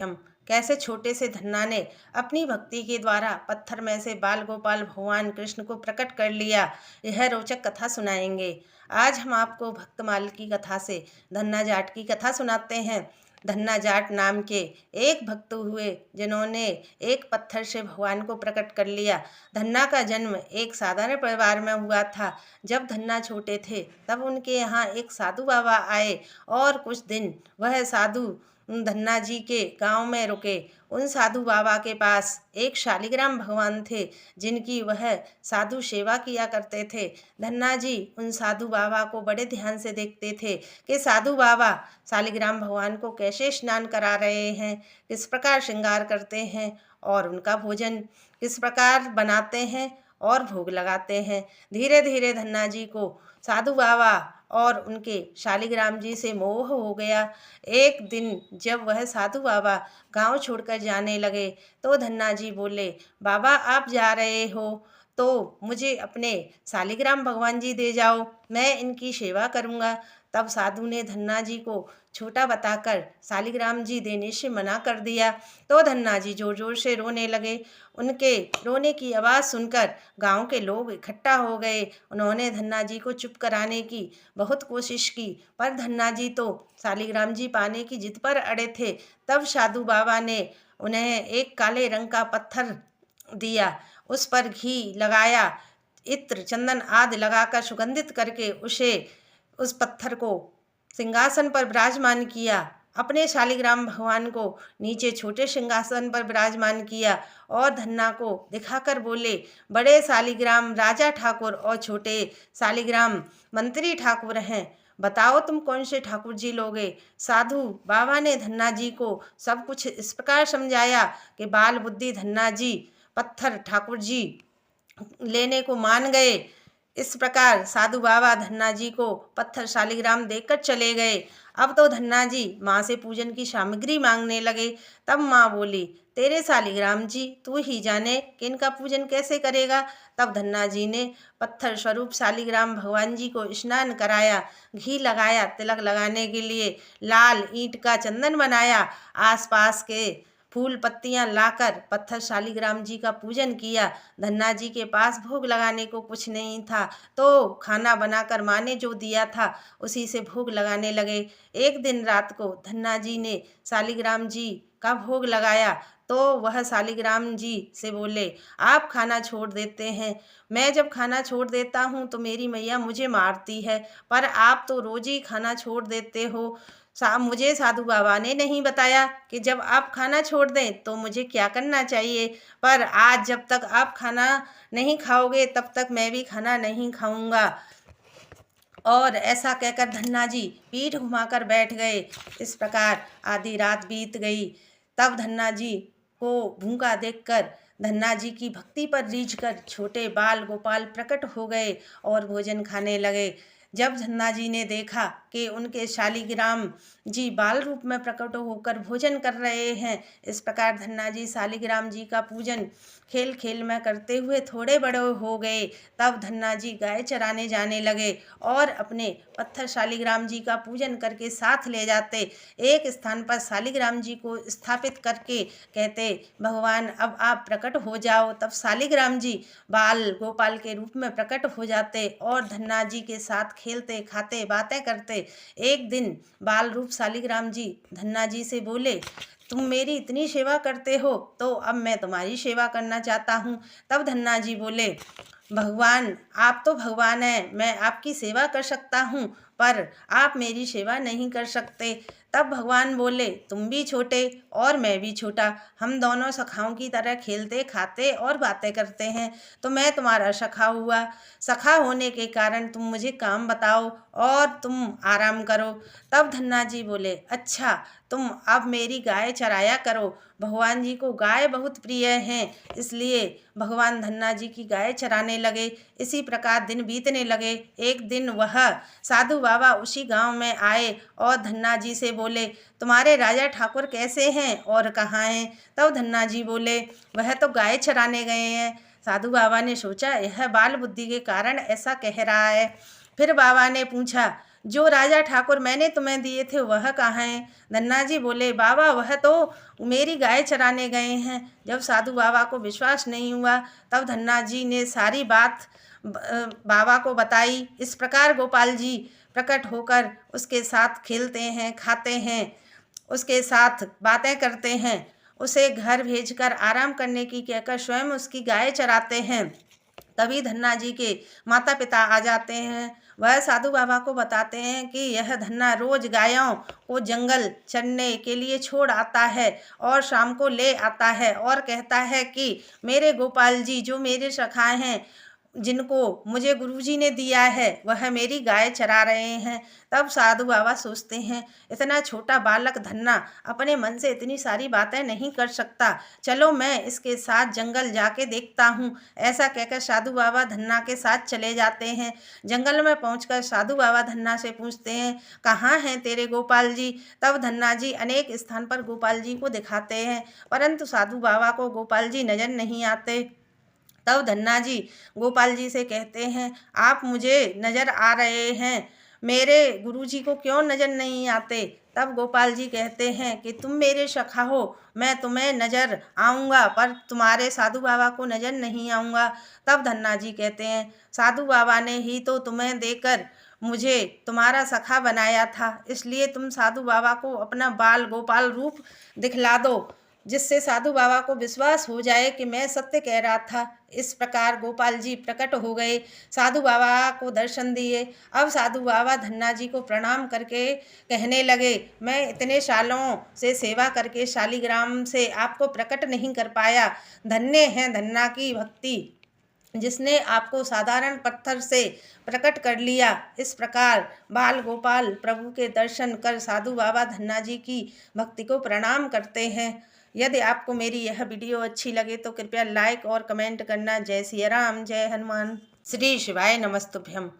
यम कैसे छोटे से धन्ना ने अपनी भक्ति के द्वारा पत्थर में से बाल गोपाल भगवान कृष्ण को प्रकट कर लिया, यह रोचक कथा सुनाएंगे। आज हम आपको भक्तमाल की कथा से धन्ना जाट की कथा सुनाते हैं। धन्ना जाट नाम के एक भक्त हुए जिन्होंने एक पत्थर से भगवान को प्रकट कर लिया। धन्ना का जन्म एक साधारण परिवार में हुआ था। जब धन्ना छोटे थे तब उनके यहाँ एक साधु बाबा आए और कुछ दिन वह साधु धन्ना जी के गांव में रुके। उन साधु बाबा के पास एक शालिग्राम भगवान थे जिनकी वह साधु सेवा किया करते थे। धन्ना जी उन साधु बाबा को बड़े ध्यान से देखते थे कि साधु बाबा शालिग्राम भगवान को कैसे स्नान करा रहे हैं, किस प्रकार श्रृंगार करते हैं और उनका भोजन किस प्रकार बनाते हैं और भोग लगाते हैं। धीरे धीरे धन्ना जी को साधु बाबा और उनके शालिग्राम जी से मोह हो गया। एक दिन जब वह साधु बाबा गांव छोड़कर जाने लगे तो धन्ना जी बोले, बाबा आप जा रहे हो तो मुझे अपने शालिग्राम भगवान जी दे जाओ, मैं इनकी सेवा करूँगा। तब साधु ने धन्ना जी को छोटा बताकर शालिग्राम जी देने से मना कर दिया तो धन्ना जी जोर जोर से रोने लगे। उनके रोने की आवाज़ सुनकर गांव के लोग इकट्ठा हो गए। उन्होंने धन्ना जी को चुप कराने की बहुत कोशिश की पर धन्ना जी तो शालिग्राम जी पाने की जिद पर अड़े थे। तब साधु बाबा ने उन्हें एक काले रंग का पत्थर दिया, उस पर घी लगाया, इत्र चंदन आदि लगाकर सुगंधित करके उस पत्थर को सिंहासन पर विराजमान किया। अपने शालिग्राम भगवान को नीचे छोटे सिंहासन पर विराजमान किया और धन्ना को दिखाकर बोले, बड़े शालिग्राम राजा ठाकुर और छोटे शालिग्राम मंत्री ठाकुर हैं, बताओ तुम कौन से ठाकुर जी लोगे। साधु बाबा ने धन्ना जी को सब कुछ इस प्रकार समझाया कि बाल बुद्धि धन्ना जी पत्थर ठाकुर जी लेने को मान गए। इस प्रकार साधु बाबा धन्ना जी को पत्थर शालिग्राम देकर चले गए। अब तो धन्ना जी माँ से पूजन की सामग्री मांगने लगे। तब माँ बोली, तेरे शालिग्राम जी तू ही जाने कि इनका पूजन कैसे करेगा। तब धन्ना जी ने पत्थर स्वरूप शालिग्राम भगवान जी को स्नान कराया, घी लगाया, तिलक लगाने के लिए लाल ईंट का चंदन बनाया, आसपास के फूल पत्तियां लाकर पत्थर शालिग्राम जी का पूजन किया। धन्ना जी के पास भोग लगाने को कुछ नहीं था तो खाना बनाकर माँ ने जो दिया था उसी से भोग लगाने लगे। एक दिन रात को धन्ना जी ने शालिग्राम जी का भोग लगाया तो वह शालिग्राम जी से बोले, आप खाना छोड़ देते हैं, मैं जब खाना छोड़ देता हूँ तो मेरी मैया मुझे मारती है, पर आप तो रोज ही खाना छोड़ देते हो। मुझे साधु बाबा ने नहीं बताया कि जब आप खाना छोड़ दें तो मुझे क्या करना चाहिए, पर आज जब तक आप खाना नहीं खाओगे तब तक मैं भी खाना नहीं खाऊंगा। और ऐसा कहकर धन्ना जी पीठ घुमाकर बैठ गए। इस प्रकार आधी रात बीत गई। तब धन्ना जी को भूखा देखकर धन्ना जी की भक्ति पर रीझकर छोटे बाल गोपाल प्रकट हो गए और भोजन खाने लगे। जब धन्ना जी ने देखा कि उनके शालिग्राम जी बाल रूप में प्रकट होकर भोजन कर रहे हैं, इस प्रकार धन्ना जी शालिग्राम जी का पूजन खेल खेल में करते हुए थोड़े बड़े हो गए। तब धन्ना जी गाय चराने जाने लगे और अपने पत्थर शालिग्राम जी का पूजन करके साथ ले जाते। एक स्थान पर शालिग्राम जी को स्थापित करके कहते, भगवान अब आप प्रकट हो जाओ। तब शालिग्राम जी बाल गोपाल के रूप में प्रकट हो जाते और धन्ना जी के साथ खेलते खाते बातें करते। एक दिन बाल रूप शालिग्राम जी धन्ना जी से बोले, तुम मेरी इतनी सेवा करते हो तो अब मैं तुम्हारी सेवा करना चाहता हूँ। तब धन्ना जी बोले, भगवान आप तो भगवान हैं, मैं आपकी सेवा कर सकता हूँ पर आप मेरी सेवा नहीं कर सकते। तब भगवान बोले, तुम भी छोटे और मैं भी छोटा, हम दोनों सखाओं की तरह खेलते खाते और बातें करते हैं, तो मैं तुम्हारा सखा हुआ। सखा होने के कारण तुम मुझे काम बताओ और तुम आराम करो। तब धन्ना जी बोले, अच्छा तुम अब मेरी गाय चराया करो। भगवान जी को गाय बहुत प्रिय हैं, इसलिए भगवान धन्ना जी की गाय चराने लगे। इसी प्रकार दिन बीतने लगे। एक दिन वह साधु बाबा उसी गांव में आए और धन्ना जी से बोले, तुम्हारे राजा ठाकुर कैसे हैं और कहाँ हैं। तब धन्ना जी बोले, वह तो गाय चराने गए हैं। साधु बाबा ने सोचा यह बाल बुद्धि के कारण ऐसा कह रहा है। फिर बाबा ने पूछा, जो राजा ठाकुर मैंने तुम्हें दिए थे वह कहाँ हैं? धन्ना जी बोले, बाबा वह तो मेरी गाय चराने गए हैं। जब साधु बाबा को विश्वास नहीं हुआ तब धन्ना जी ने सारी बात बाबा को बताई। इस प्रकार गोपाल जी प्रकट होकर उसके साथ खेलते हैं, खाते हैं, उसके साथ बातें करते हैं, उसे घर भेजकर आराम करने की कहकर स्वयं उसकी गाय चराते हैं। तभी धन्ना जी के माता पिता आ जाते हैं। वह साधु बाबा को बताते हैं कि यह धन्ना रोज गायों को जंगल चरने के लिए छोड़ आता है और शाम को ले आता है और कहता है कि मेरे गोपाल जी जो मेरे सखा हैं, जिनको मुझे गुरुजी ने दिया है, वह मेरी गाय चरा रहे हैं। तब साधु बाबा सोचते हैं इतना छोटा बालक धन्ना अपने मन से इतनी सारी बातें नहीं कर सकता, चलो मैं इसके साथ जंगल जाके देखता हूँ। ऐसा कहकर साधु बाबा धन्ना के साथ चले जाते हैं। जंगल में पहुंचकर साधु बाबा धन्ना से पूछते हैं, कहाँ हैं तेरे गोपाल जी? तब धन्ना जी अनेक स्थान पर गोपाल जी को दिखाते हैं, परंतु साधु बाबा को गोपाल जी नजर नहीं आते। तब धन्ना जी गोपाल जी से कहते हैं, आप मुझे नज़र आ रहे हैं, मेरे गुरुजी को क्यों नज़र नहीं आते? तब गोपाल जी कहते हैं कि तुम मेरे सखा हो, मैं तुम्हें नज़र आऊँगा पर तुम्हारे साधु बाबा को नज़र नहीं आऊँगा। तब धन्ना जी कहते हैं, साधु बाबा ने ही तो तुम्हें देकर मुझे तुम्हारा सखा बनाया था, इसलिए तुम साधु बाबा को अपना बाल गोपाल रूप दिखला दो, जिससे साधु बाबा को विश्वास हो जाए कि मैं सत्य कह रहा था। इस प्रकार गोपाल जी प्रकट हो गए, साधु बाबा को दर्शन दिए। अब साधु बाबा धन्ना जी को प्रणाम करके कहने लगे, मैं इतने सालों से सेवा करके शालिग्राम से आपको प्रकट नहीं कर पाया, धन्य है धन्ना की भक्ति जिसने आपको साधारण पत्थर से प्रकट कर लिया। इस प्रकार बाल गोपाल प्रभु के दर्शन कर साधु बाबा धन्ना जी की भक्ति को प्रणाम करते हैं। यदि आपको मेरी यह वीडियो अच्छी लगे तो कृपया लाइक और कमेंट करना। जय सिया राम, जय हनुमान, श्री शिवाय नमस्तुभ्यम।